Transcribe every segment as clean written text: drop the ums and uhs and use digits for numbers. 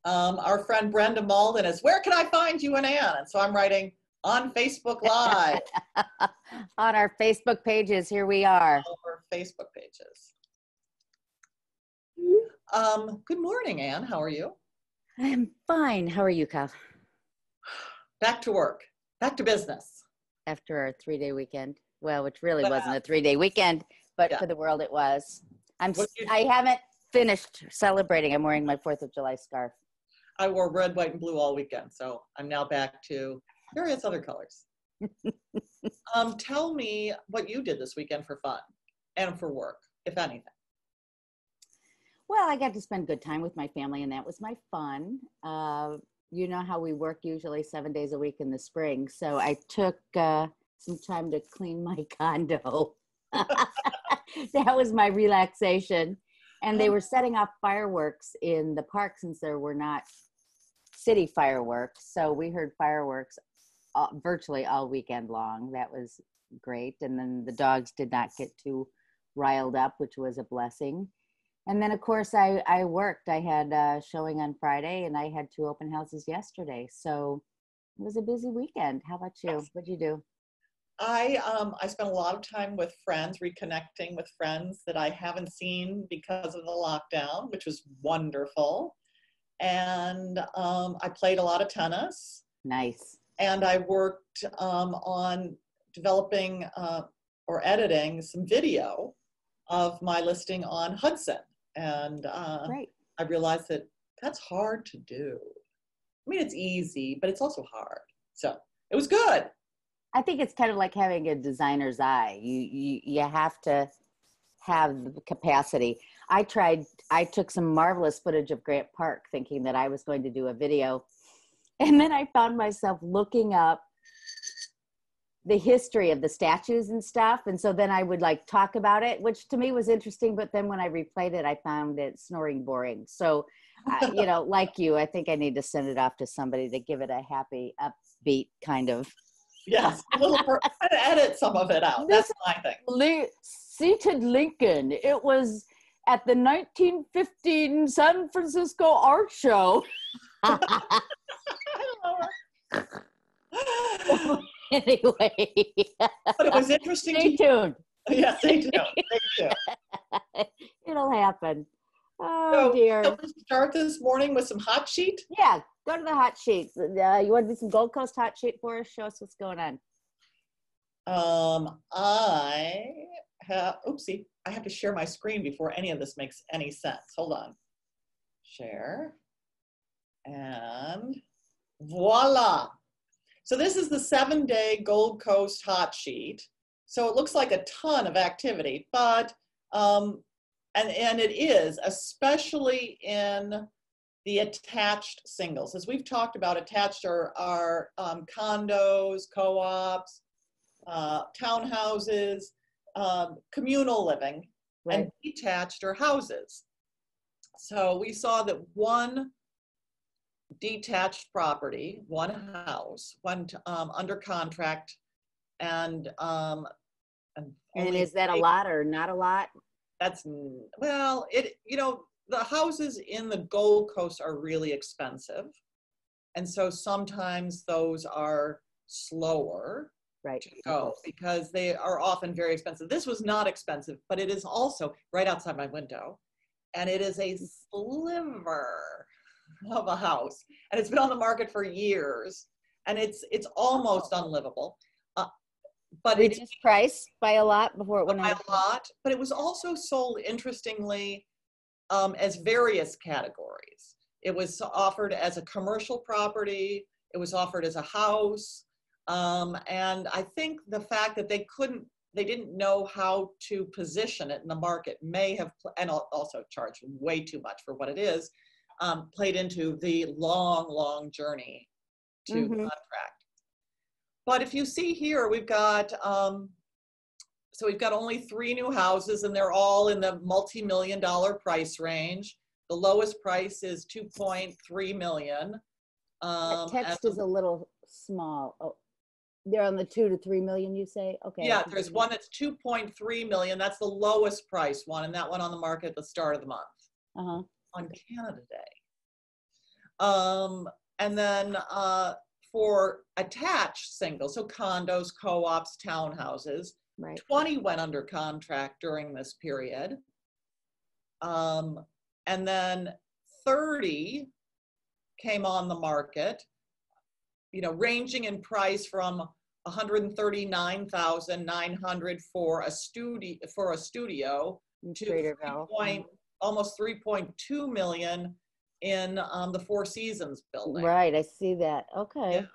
Our friend Brenda Malden is, where can I find you and Ann? And so I'm writing on Facebook Live. On our Facebook pages, here we are. All our Facebook pages. Good morning, Ann. How are you? I'm fine. How are you, Kyle? Back to work. Back to business. After our 3-day weekend. Well, which really wasn't a 3-day weekend, but for the world it was. I haven't finished celebrating. I'm wearing my 4th of July scarf. I wore red, white, and blue all weekend, so I'm now back to various other colors. Tell me what you did this weekend for fun and for work, if anything. Well, I got to spend good time with my family, and that was my fun. You know how we work usually 7 days a week in the spring, so I took some time to clean my condo. That was my relaxation. And they were setting off fireworks in the park since there were not city fireworks. So we heard fireworks virtually all weekend long. That was great. And then the dogs did not get too riled up, which was a blessing. And then, of course, I worked. I had a showing on Friday, and I had 2 open houses yesterday. So it was a busy weekend. How about you? What'd you do? I spent a lot of time with friends, reconnecting with friends that I haven't seen because of the lockdown, which was wonderful. And I played a lot of tennis. Nice. And I worked on developing or editing some video of my listing on Hudson. And Great. I realized that that's hard to do. I mean, it's easy, but it's also hard. So it was good. I think it's kind of like having a designer's eye. You have to have the capacity. I took some marvelous footage of Grant Park thinking that I was going to do a video. And then I found myself looking up the history of the statues and stuff. And so then I would like talk about it, which to me was interesting. But then when I replayed it, I found it snoring boring. So, you know, like you, I think I need to send it off to somebody to give it a happy, upbeat kind of. Yes, a little edit some of it out. That's my thing. Seated Lincoln. It was at the 1915 San Francisco Art Show. Anyway. But it was interesting. Stay tuned. Yeah, stay tuned. Stay tuned. It'll happen. Oh, dear. So let's start this morning with some Hotsheet. Yeah, go to the Hotsheet. You want to do some Gold Coast Hotsheet for us? Show us what's going on. I have to share my screen before any of this makes any sense. Hold on. Share. And voila. So this is the 7-day Gold Coast Hotsheet. So it looks like a ton of activity, but and it is, especially in the attached singles. As we've talked about, attached are condos, co-ops, townhouses, communal living, right. And detached are houses. So we saw that one detached property, one house, went under contract, and is that a lot or not a lot? That's, well, the houses in the Gold Coast are really expensive. And so sometimes those are slower to go because they are often very expensive. This was not expensive, but it is also right outside my window. And it is a sliver of a house. And it's been on the market for years. And it's almost unlivable. But reduced price by a lot before it went out. By a lot, but it was also sold, interestingly, as various categories. It was offered as a commercial property. It was offered as a house. And I think the fact that they didn't know how to position it in the market may have, and also charged way too much for what it is, played into the long journey to contract. But if you see here, we've got only 3 new houses, and they're all in the multi-million-dollar price range. The lowest price is $2.3 million. The text is a little small. Oh, they're on the 2 to 3 million, you say? Okay. Yeah, there's one that's 2.3 million. That's the lowest price one, and that went on the market at the start of the month on Canada Day. And then for attached singles, so condos, co-ops, townhouses, Right. 20 went under contract during this period. And then 30 came on the market, you know, ranging in price from 139,900 for a studio to almost 3.2 million in the Four Seasons building. Right, I see that. Okay. Yeah.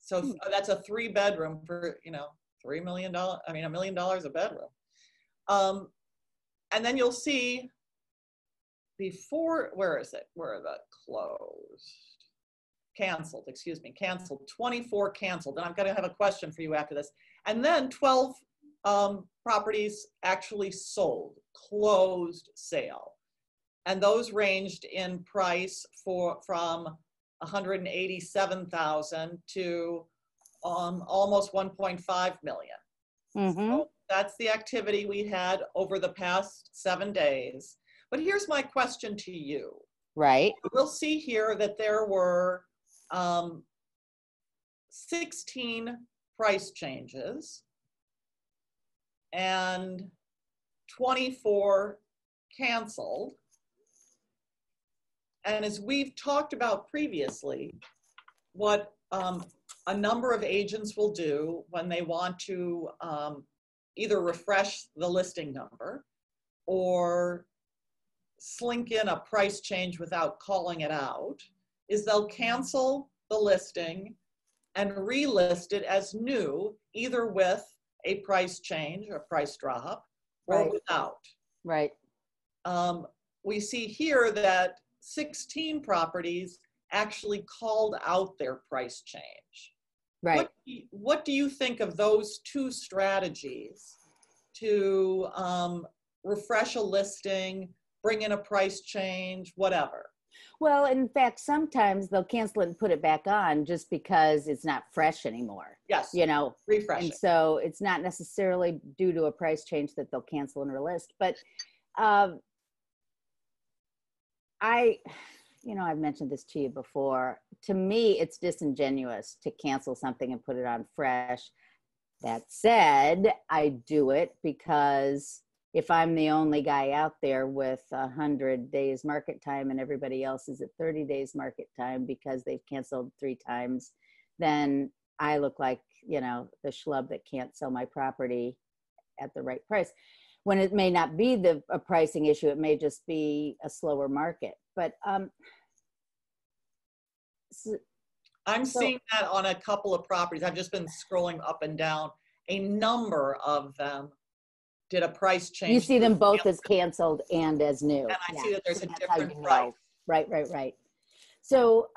So that's a 3-bedroom for, you know, $3 million. I mean, $1 million a bedroom. And then you'll see before, where is it? Where are the closed? Canceled, excuse me, canceled. 24 canceled. And I'm going to have a question for you after this. And then 12 properties actually sold, closed sale. And those ranged in price from 187,000 to almost 1.5 million. So that's the activity we had over the past 7 days. But here's my question to you. Right. We'll see here that there were 16 price changes and 24 canceled. And as we've talked about previously, what a number of agents will do when they want to either refresh the listing number or slink in a price change without calling it out is they'll cancel the listing and relist it as new, either with a price change or price drop or without. Right. We see here that 16 properties actually called out their price change. Right. What do you think of those two strategies to refresh a listing, bring in a price change, whatever? Well, in fact, sometimes they'll cancel it and put it back on just because it's not fresh anymore. Yes. You know, refresh. And so it's not necessarily due to a price change that they'll cancel and relist. But I've mentioned this to you before. To me, it's disingenuous to cancel something and put it on fresh. That said, I do it because if I'm the only guy out there with 100 days market time and everybody else is at 30 days market time because they've canceled 3 times, then I look like, you know, the schlub that can't sell my property at the right price. When it may not be a pricing issue, it may just be a slower market. But I'm seeing that on a couple of properties. I've just been scrolling up and down. A number of them did a price change. You see them both as canceled and as new. And I see that there's a that's different price. Right. So,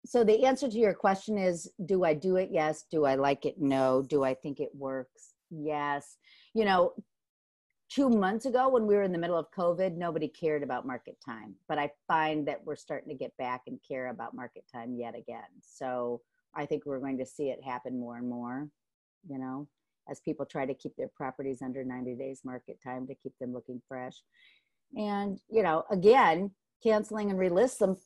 so the answer to your question is, do I do it? Yes. Do I like it? No. Do I think it works? Yes. You know, 2 months ago when we were in the middle of COVID, nobody cared about market time, but I find that we're starting to get back and care about market time yet again. So I think we're going to see it happen more and more, you know, as people try to keep their properties under 90 days market time to keep them looking fresh. And, you know, again, canceling and relist them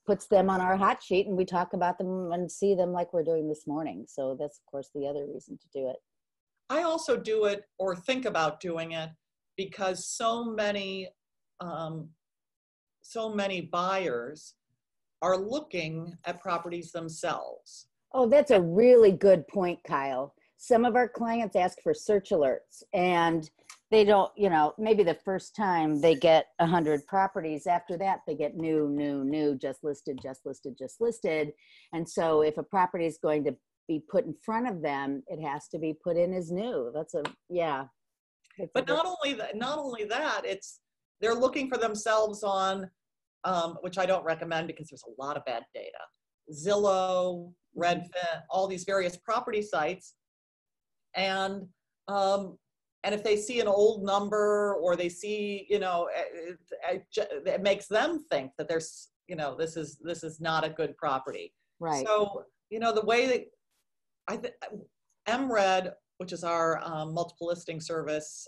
puts them on our hot sheet, and we talk about them and see them like we're doing this morning. So that's, of course, the other reason to do it. I also do it or think about doing it because so many buyers are looking at properties themselves. Oh, that's a really good point, Kyle. Some of our clients ask for search alerts, and they don't, you know, maybe the first time they get 100 properties. After that, they get new, just listed. And so if a property is going to be put in front of them, it has to be put in as new. But not only that, it's they're looking for themselves on, which I don't recommend because there's a lot of bad data. Zillow, Redfin, all these various property sites. And if they see an old number or they see, you know, it makes them think that there's, you know, this is not a good property. Right. So, you know, the way that MRED, which is our multiple listing service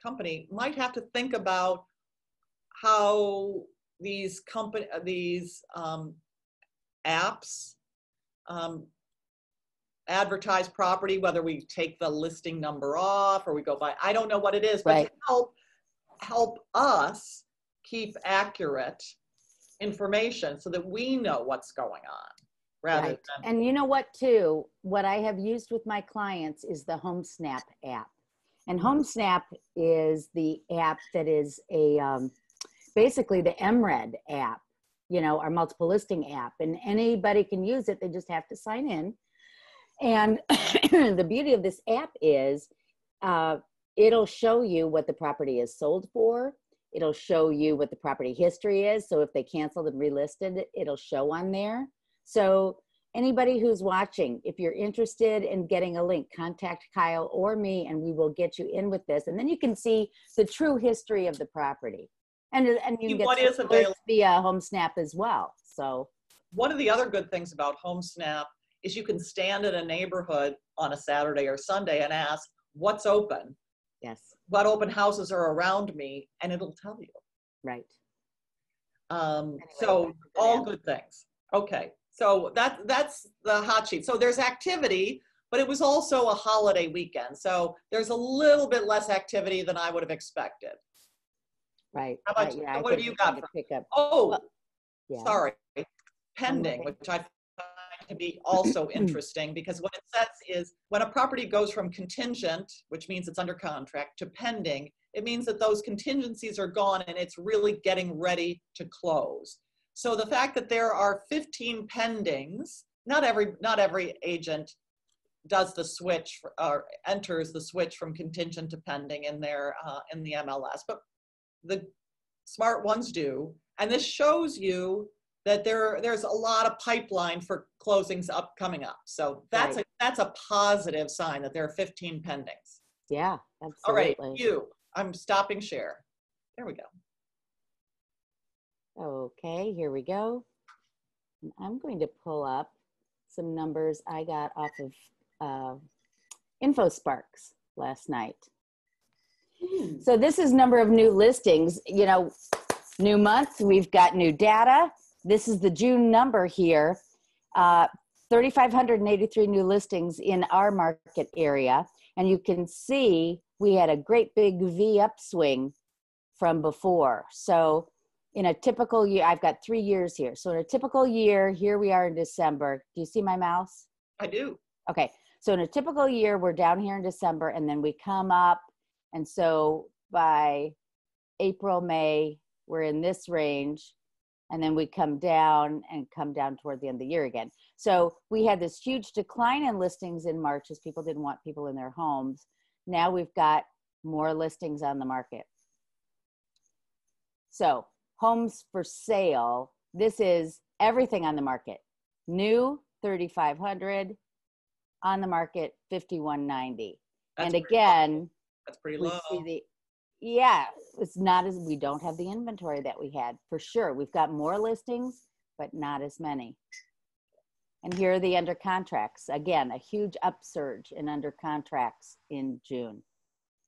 company, might have to think about how these apps advertise property, whether we take the listing number off or we go by, I don't know what it is, but Right. to help us keep accurate information so that we know what's going on rather Right. than. And you know what, too? What I have used with my clients is the Homesnap app. And Homesnap is the app that is basically the MRED app, you know, our multiple listing app. And anybody can use it. They just have to sign in. And the beauty of this app is it'll show you what the property is sold for. It'll show you what the property history is. So if they canceled and relisted, it'll show on there. So anybody who's watching, if you're interested in getting a link, contact Kyle or me, and we will get you in with this. And then you can see the true history of the property. And you can get What is available via Homesnap as well. So one of the other good things about Homesnap is you can stand in a neighborhood on a Saturday or Sunday and ask, what's open? yes, What open houses are around me? And it'll tell you. right. So all good things. Okay. So that's the hot sheet. So there's activity, but it was also a holiday weekend. So there's a little bit less activity than I would have expected. Right. How about you? Yeah, What have you got? pick up? Oh, Well, yeah. sorry. Pending, which I find to be also interesting, because what it says is when a property goes from contingent, which means it's under contract, to pending, it means that those contingencies are gone and it's really getting ready to close. So the fact that there are 15 pendings, not every agent does the switch or enters the switch from contingent to pending in their in the MLS, but the smart ones do. And this shows you that there's a lot of pipeline for closings coming up. So that's that's a positive sign that there are 15 pendings. Yeah, absolutely. All right, I'm stopping share. There we go. Okay, here we go. And I'm going to pull up some numbers I got off of InfoSparks last night. So this is number of new listings. You know, new month, we've got new data. This is the June number here. 3,583 new listings in our market area. And you can see we had a great big V upswing from before. So in a typical year, I've got 3 years here. So in a typical year, here we are in December. Do you see my mouse? I do. Okay. So in a typical year, we're down here in December and then we come up. And so by April, May, we're in this range. And then we come down toward the end of the year again. So we had this huge decline in listings in March as people didn't want people in their homes. Now we've got more listings on the market. So homes for sale, this is everything on the market. New, 3,500. On the market, 5,190. And again, that's pretty low. Yeah, it's not as, we don't have the inventory that we had for sure. We've got more listings, but not as many. And here are the under contracts. Again, a huge upsurge in under contracts in June,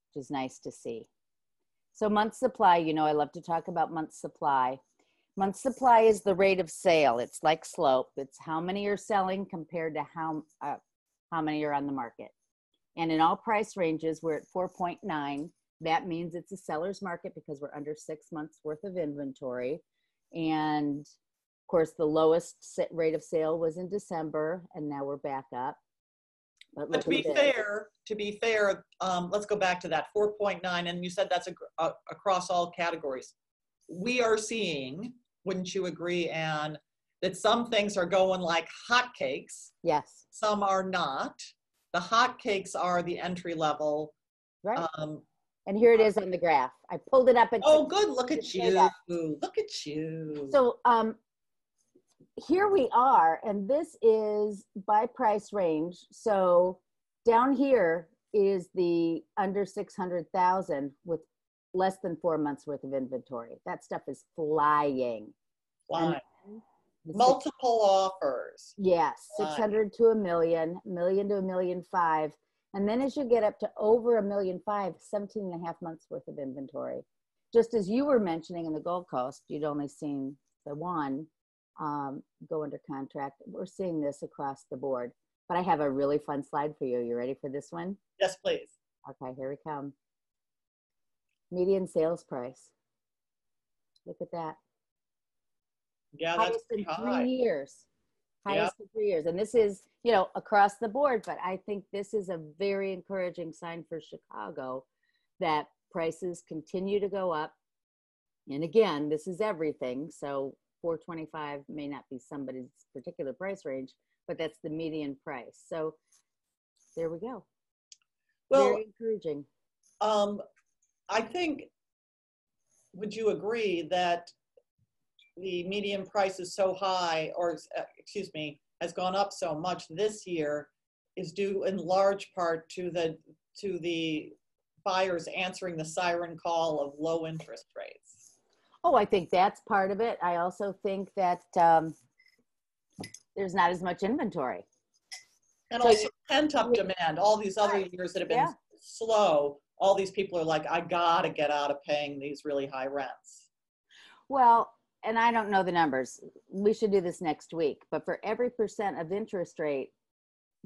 which is nice to see. So month supply, you know, I love to talk about month supply. Month supply is the rate of sale. It's like slope. It's how many are selling compared to how many are on the market. And in all price ranges, we're at 4.9. That means it's a seller's market because we're under 6 months worth of inventory. And of course, the lowest rate of sale was in December, and now we're back up. But to be fair, let's go back to that 4.9. And you said that's across all categories. We are seeing, wouldn't you agree, Anne, that some things are going like hotcakes. Yes. Some are not. The hotcakes are the entry level. Right. And here it is on the graph. I pulled it up. And oh, good. Look at you. Look at you. So here we are, and this is by price range. So down here is the under 600,000 with less than 4 months worth of inventory. That stuff is flying. Multiple offers. Yes, 600 to $1 million, $1 million to $1.5 million. And then as you get up to over $1.5 million, 17 and a half months worth of inventory. Just as you were mentioning in the Gold Coast, you'd only seen the one go under contract. We're seeing this across the board, but I have a really fun slide for you. You ready for this one? Yes, please. Okay, here we come. Median sales price. Look at that. Yeah, that's Highest in high. 3 years. Highest Yep. in 3 years. And this is, you know, across the board, but I think this is a very encouraging sign for Chicago that prices continue to go up. And again, this is everything. So 425 may not be somebody's particular price range, but that's the median price. So there we go. Well, very encouraging. I think, would you agree that the median price is so high, or excuse me, has gone up so much this year, is due in large part to the buyers answering the siren call of low interest rates? Oh, I think that's part of it. I also think that there's not as much inventory. And also pent-up demand. All these other years that have been slow, all these people are like, I gotta get out of paying these really high rents. Well, and I don't know the numbers. We should do this next week. But for every % of interest rate,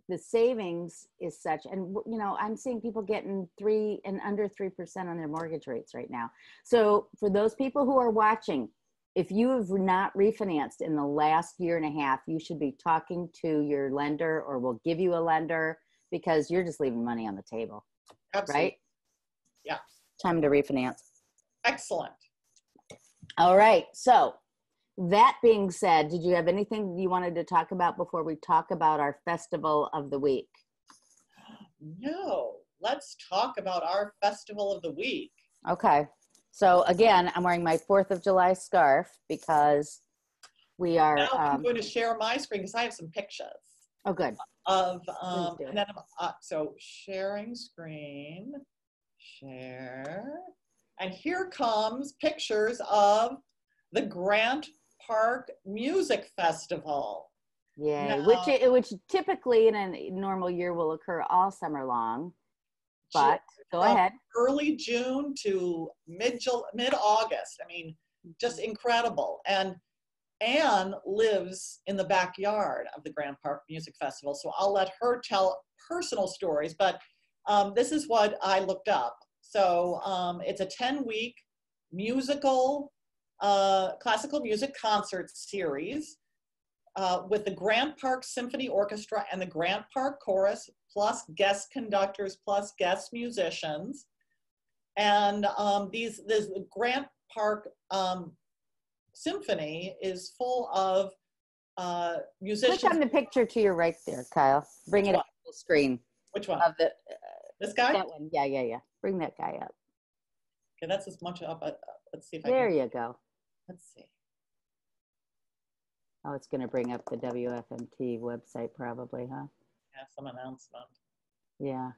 the savings is such, and you know, I'm seeing people getting 3 and under 3% on their mortgage rates right now. So for those people who are watching, if you have not refinanced in the last year and a half, you should be talking to your lender, or we'll give you a lender, because you're just leaving money on the table. Absolutely. Right? Yeah. Time to refinance. Excellent. All right. So that being said, did you have anything you wanted to talk about before we talk about our festival of the week? No. Let's talk about our festival of the week. Okay. So again, I'm wearing my 4th of July scarf because we are. Now I'm going to share my screen because I have some pictures. Oh, good. Of and then so sharing screen, share, and here comes pictures of the Grant Park Music Festival. Yeah, now, which typically in a normal year will occur all summer long. But go ahead. Early June to mid-August. I mean, just incredible. And Anne lives in the backyard of the Grant Park Music Festival, so I'll let her tell personal stories, but this is what I looked up. So it's a 10-week musical, classical music concert series with the Grant Park Symphony Orchestra and the Grant Park Chorus, plus guest conductors, plus guest musicians. And this Grant Park Symphony is full of musicians. Click on the picture to your right there, Kyle. Bring it up to the screen. Which one? Of the, this guy? That one. Yeah. Bring that guy up. Okay, that's as much up. Let's see if there you go. Let's see. Oh, it's going to bring up the WFMT website probably, huh? Yeah, some announcement. Yeah.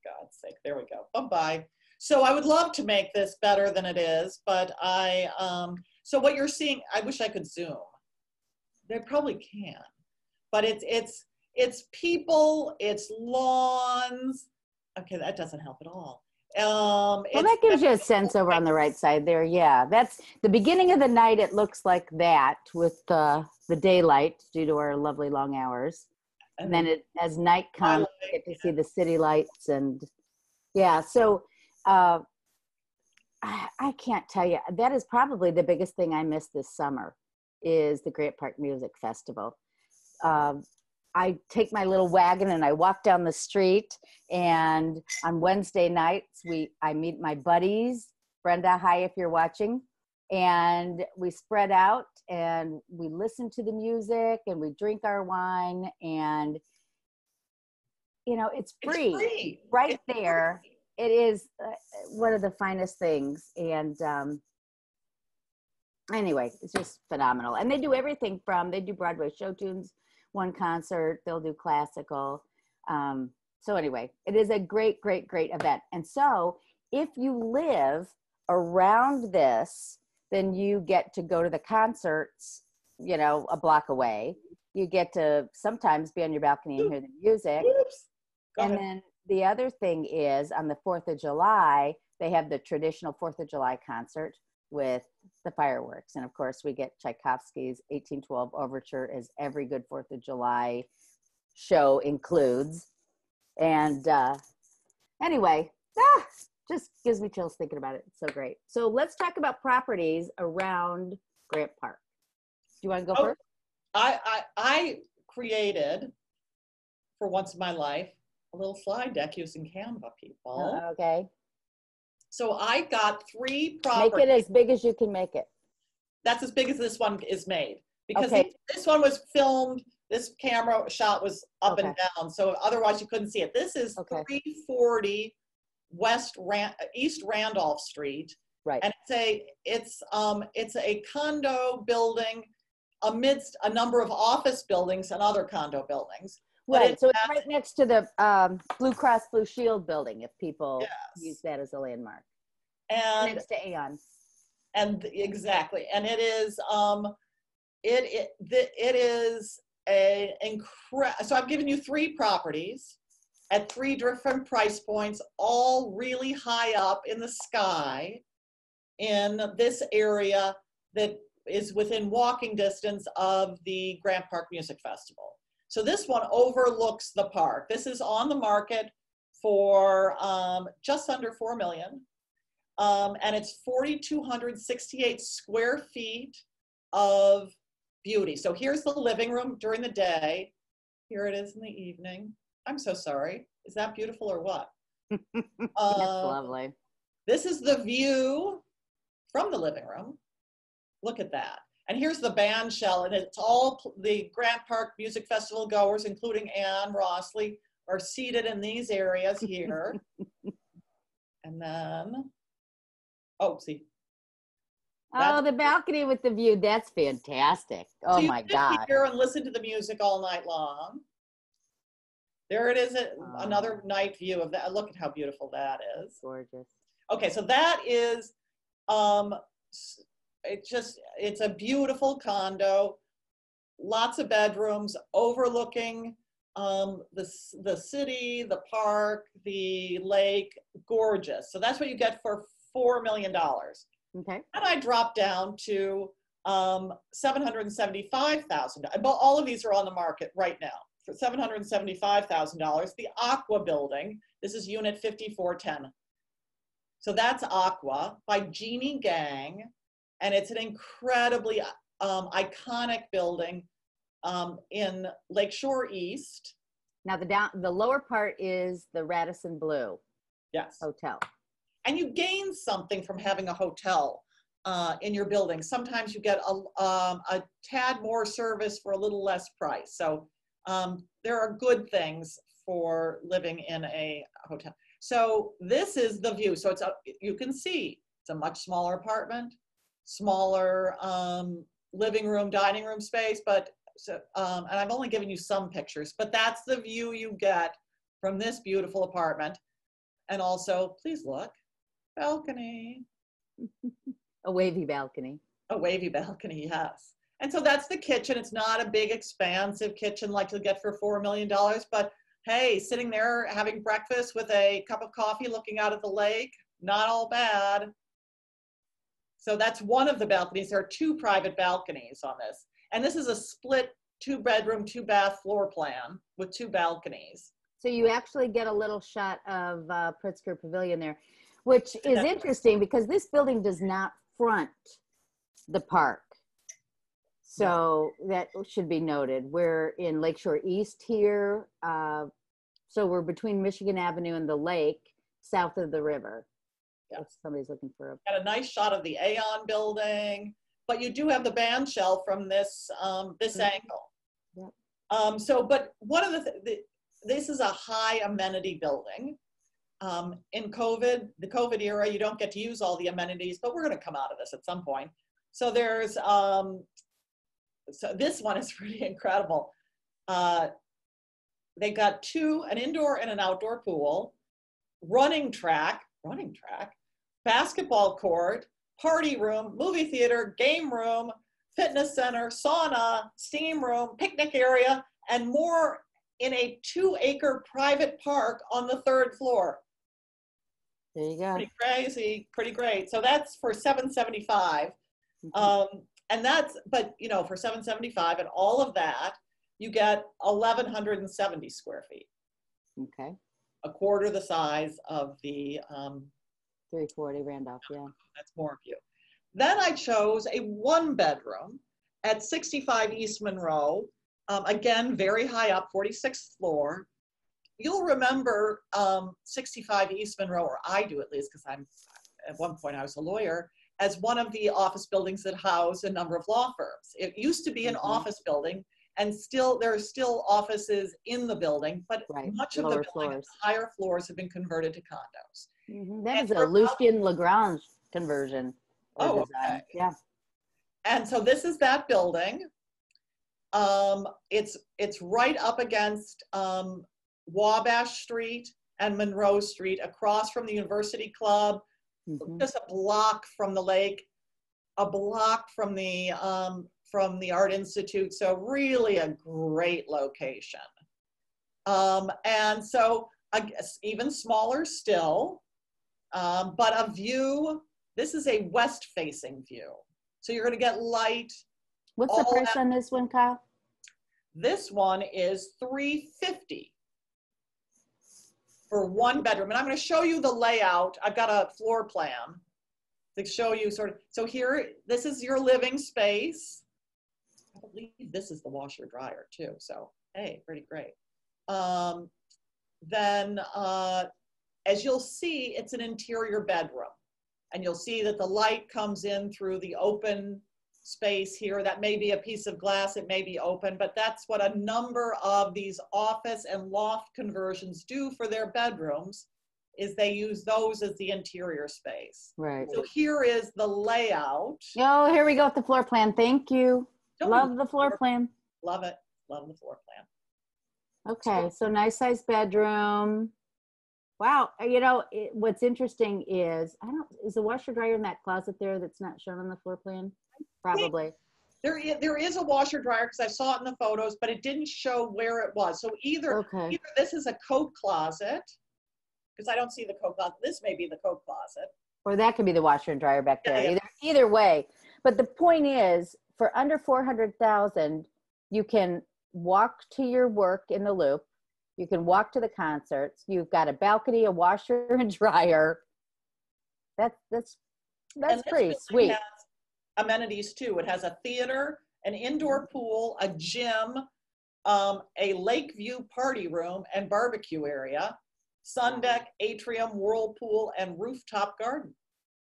God's sake. There we go. Bye-bye. So I would love to make this better than it is, but so what you're seeing, I wish I could zoom. They probably can, but it's people, it's lawns. Okay, that doesn't help at all. Well, that gives you a sense over on the right side there. Yeah, that's the beginning of the night. It looks like that with the daylight due to our lovely long hours. And then as night comes, you get to see the city lights. And yeah, so I can't tell you, that is probably the biggest thing I missed this summer is the Grant Park Music Festival. I take my little wagon and I walk down the street, and on Wednesday nights, I meet my buddies. Brenda, hi if you're watching. And we spread out and we listen to the music and we drink our wine, and you know, it's free. Right it's there. Free. It is one of the finest things. And anyway, it's just phenomenal. And they do everything they do Broadway show tunes, one concert, they'll do classical. So anyway, it is a great, great, great event. And so if you live around this, then you get to go to the concerts, you know, a block away. You get to sometimes be on your balcony and hear the music. And then the other thing is on the 4th of July, they have the traditional 4th of July concert, with the fireworks. And of course, we get Tchaikovsky's 1812 Overture, as every good 4th of July show includes. And anyway, just gives me chills thinking about it. It's so great. So let's talk about properties around Grant Park. Do you want to go first? I created, for once in my life, a little slide deck using Canva, people. Okay. So I got 3 properties. Make it as big as you can make it. That's as big as this one is made. Because Okay. this one was filmed, this camera shot was up and down, so otherwise you couldn't see it. This is 340 East Randolph Street. Right. And it's a condo building amidst a number of office buildings and other condo buildings. Right, so it's right next to the Blue Cross Blue Shield building, if people use that as a landmark. And next to Aeon. And exactly, and it is it is a incredible. So I've given you 3 properties at 3 different price points, all really high up in the sky in this area that is within walking distance of the Grant Park Music Festival. So this one overlooks the park. This is on the market for just under $4 million. And it's 4,268 square feet of beauty. So here's the living room during the day. Here it is in the evening. I'm so sorry. Is that beautiful or what? That's lovely. This is the view from the living room. Look at that. And here's the band shell, and it's all the Grant Park Music Festival goers, including Ann, Rossley, are seated in these areas here. And then, see. Oh, the balcony with the view. That's fantastic. Oh, so my God. Here and listen to the music all night long. There it is, another night view of that. Look at how beautiful that is. Gorgeous. Okay, so that is, it's a beautiful condo, lots of bedrooms overlooking the city, the park, the lake, gorgeous. So that's what you get for $4 million. Okay. And I dropped down to $775,000. All of these are on the market right now for $775,000. The Aqua building, this is unit 5410. So that's Aqua by Jeannie Gang. And it's an incredibly iconic building in Lakeshore East. Now the lower part is the Radisson Blu hotel. And you gain something from having a hotel in your building. Sometimes you get a tad more service for a little less price. So there are good things for living in a hotel. So this is the view. So you can see it's a much smaller apartment, smaller living room, dining room space, but and I've only given you some pictures, but that's the view you get from this beautiful apartment. And also, please look, balcony. A wavy balcony. A wavy balcony, yes. And so that's the kitchen. It's not a big, expansive kitchen like you'll get for $4 million, but hey, sitting there having breakfast with a cup of coffee looking out at the lake, not all bad. So that's one of the balconies. There are 2 private balconies on this. And this is a split 2-bedroom, 2-bath floor plan with 2 balconies. So you actually get a little shot of Pritzker Pavilion there, which is interesting because this building does not front the park. So that should be noted. We're in Lakeshore East here. So we're between Michigan Avenue and the lake, south of the river. Yeah. If somebody's looking for Got a nice shot of the Aeon building, but you do have the band shell from this angle. Yep. But one of this is a high amenity building. In the COVID era, you don't get to use all the amenities, but we're going to come out of this at some point. So there's, so this one is pretty incredible. They got an indoor and an outdoor pool, running track, basketball court, party room, movie theater, game room, fitness center, sauna, steam room, picnic area, and more in a 2-acre private park on the 3rd floor. There you go. Pretty crazy, pretty great. So that's for $775. And that's, but you know, for $775 and all of that, you get 1,170 square feet. Okay. A quarter the size of the 340 Randolph, yeah. That's more of you. Then I chose a 1-bedroom at 65 East Monroe. Again, very high up, 46th floor. You'll remember 65 East Monroe, or I do at least, because at one point I was a lawyer, as one of the office buildings that housed a number of law firms. It used to be an office building, and there are still offices in the building, but much of the building, higher floors have been converted to condos. That is a Lucien Lagrange conversion. Oh, okay. Yeah. And so this is that building. It's right up against Wabash Street and Monroe Street, across from the University Club, just a block from the lake, a block from the Art Institute. So really a great location. And so I guess even smaller still, but a view. This is a west-facing view. So you're going to get light. What's the price on this one, Kyle? This one is $350 for 1 bedroom. And I'm going to show you the layout. I've got a floor plan to show you sort of. So here, this is your living space. I believe this is the washer dryer too. So, hey, pretty great. Then, as you'll see, it's an interior bedroom. And you'll see that the light comes in through the open space here. That may be a piece of glass, it may be open, but that's what a number of these office and loft conversions do for their bedrooms, is they use those as the interior space. Right. So here is the layout. Oh, here we go with the floor plan. Thank you. Love the floor plan. Love it. Love the floor plan. Okay, so nice size bedroom. Wow, you know, what's interesting is, is the washer dryer in that closet there that's not shown on the floor plan? Probably. There is a washer dryer, because I saw it in the photos, but it didn't show where it was. So either this is a coat closet, because I don't see the coat closet. This may be the coat closet. Or that could be the washer and dryer back there. Either way. But the point is, for under $400,000, you can walk to your work in the Loop. You can walk to the concerts. You've got a balcony, a washer and dryer. That's pretty sweet. Has amenities too. It has a theater, an indoor pool, a gym, a Lakeview party room and barbecue area, sun deck, atrium, whirlpool, and rooftop garden.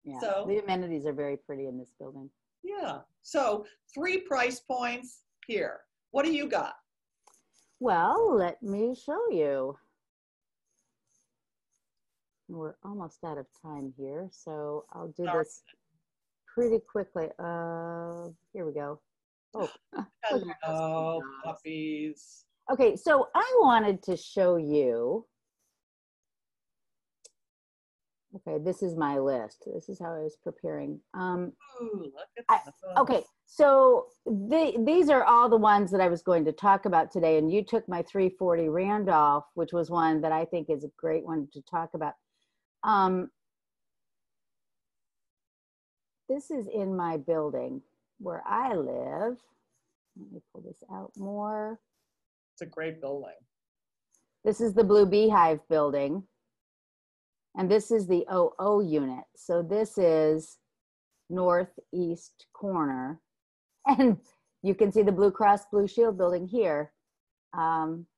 Yeah, so the amenities are very pretty in this building. Yeah. So 3 price points here. What do you got? Well, let me show you. We're almost out of time here, so I'll do this pretty quickly. Here we go. Oh, hello, puppies. Okay, so I wanted to show you. Okay, this is my list. This is how I was preparing. Ooh, look at okay, so these are all the ones that I was going to talk about today, and you took my 340 Randolph, which was one that I think is a great one to talk about. This is in my building where I live. Let me pull this out more. It's a great building. This is the Blue Beehive building. And this is the OO unit. So this is northeast corner. And you can see the Blue Cross Blue Shield building here.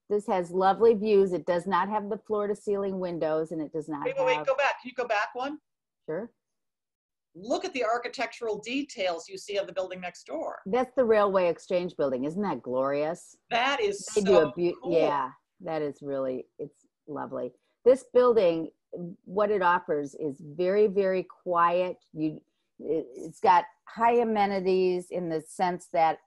This has lovely views. It does not have the floor to ceiling windows, and it does not wait, go back. Can you go back one? Sure. Look at the architectural details you see of the building next door. That's the Railway Exchange building. Isn't that glorious? That is they so do cool. Yeah, that is really, it's lovely. This building, what it offers is very, very quiet. It's got high amenities in the sense that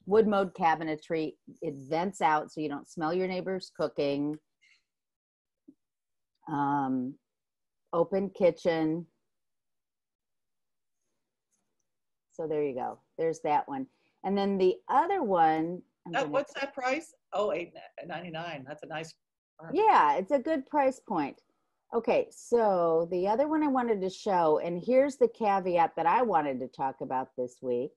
wood mode cabinetry, it vents out so you don't smell your neighbor's cooking. Open kitchen. So there you go. There's that one. And then the other one. What's that price? Oh, $899. That's a nice. Yeah, it's a good price point. Okay, so the other one I wanted to show, and here's the caveat that I wanted to talk about this week.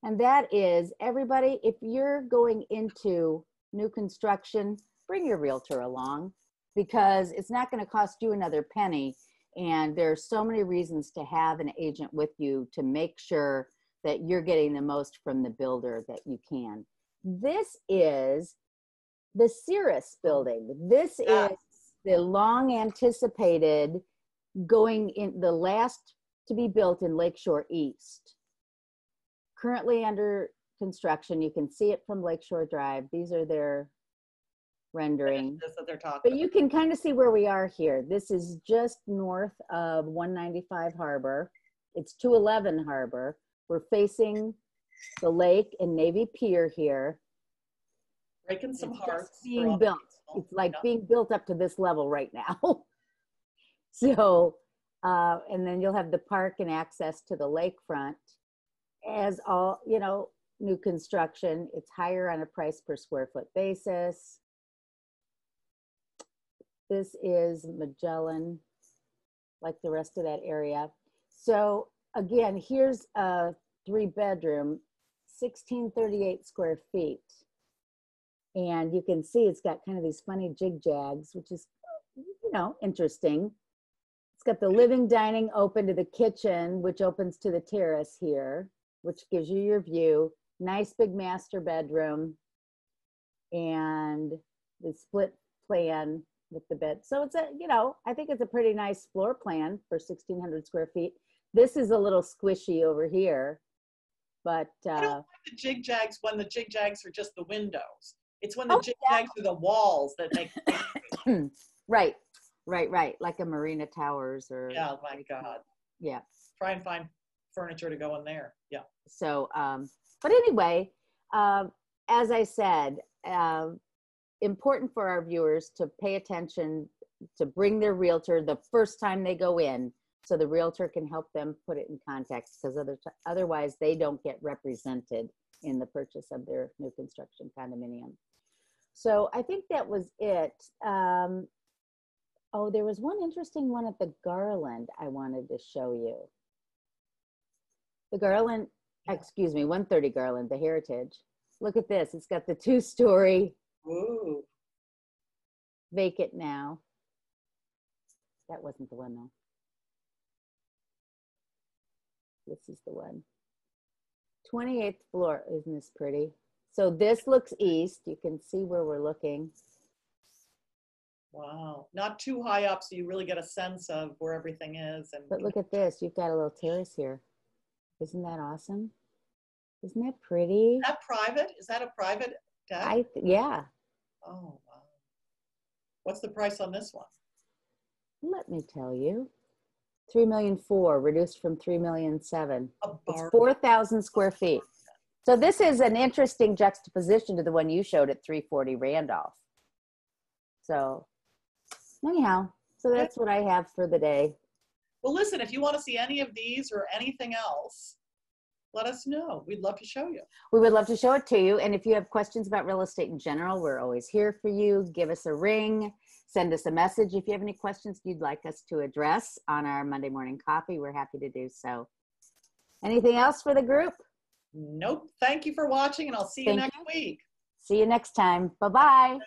And that is, everybody, if you're going into new construction, bring your realtor along, because it's not going to cost you another penny. And there are so many reasons to have an agent with you to make sure that you're getting the most from the builder that you can. This is the Cirrus Building. This is the long anticipated, going in, the last to be built in Lakeshore East. Currently under construction. You can see it from Lakeshore Drive. These are their rendering. That's what they're talking But you can kind of see where we are here. This is just north of 195 Harbor. It's 211 Harbor. We're facing the lake and Navy Pier here. Breaking some hearts. Being built. It's like being built up to this level right now. So, and then you'll have the park and access to the lakefront. As all, you know, new construction, it's higher on a price per square foot basis. This is Magellan, like the rest of that area. So again, here's a 3-bedroom, 1638 square feet. And you can see it's got kind of these funny jig jags, which is, you know, interesting. It's got the living dining open to the kitchen, which opens to the terrace here, which gives you your view. Nice big master bedroom and the split plan with the bed. So it's a, you know, I think it's a pretty nice floor plan for 1,600 square feet. This is a little squishy over here, but I don't like the jig jags when the jig jags are just the windows. It's when the jig jags are the walls that make right, like a Marina Towers or. Yeah, my God. Yeah. Try and find furniture to go in there. Yeah. So, but anyway, as I said, important for our viewers to pay attention, to bring their realtor the first time they go in, so the realtor can help them put it in context, because otherwise they don't get represented in the purchase of their new construction condominium. So I think that was it. Oh, there was one interesting one at the Garland I wanted to show you. The Garland, excuse me, 130 Garland, the Heritage. Look at this. It's got the 2-story. Ooh. Vacant now. That wasn't the one though. This is the one. 28th floor. Isn't this pretty? So this looks east. You can see where we're looking. Wow. Not too high up, so you really get a sense of where everything is. And but look at this. You've got a little terrace here. Isn't that awesome? Isn't that pretty? Is that private? Is that a private deck? Yeah. Oh, wow. What's the price on this one? Let me tell you. $3,400,000, reduced from $3,700,000. It's 4,000 square feet. So this is an interesting juxtaposition to the one you showed at 340 Randolph. So anyhow, so that's what I have for the day. Well, listen, if you want to see any of these or anything else, let us know. We'd love to show you. We would love to show it to you. And if you have questions about real estate in general, we're always here for you. Give us a ring, send us a message. If you have any questions you'd like us to address on our Monday morning coffee, we're happy to do so. Anything else for the group? Nope. Thank you for watching, and I'll see you next week. See you next time. Bye-bye.